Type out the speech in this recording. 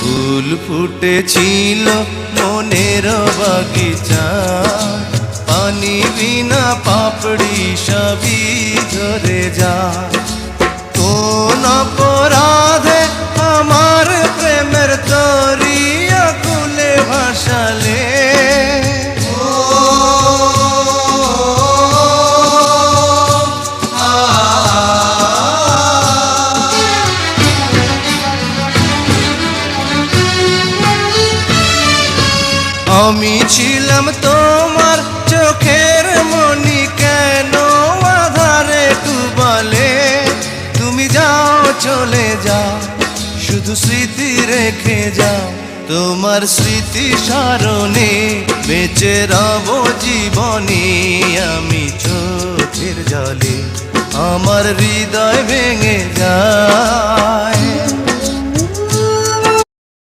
ফুল ফুটেছিল মনের বাগিচায়, পানি বিনা পাপড়ি সবই ঝরে যায়। কোন অপরাধে আমার প্রেমের তরি আকুলে ভাসালে, আমি ছিলাম তোমার চোখের মনি, কেন আধারে ডুবালে? তুমি যাও চলে যাও, শুধু স্মৃতি রেখে যাও। তোমার স্মৃতি স্মরণে বেঁচে রব জীবনে। আমি চোখের জলে আমার হৃদয় ভেঙে যায়।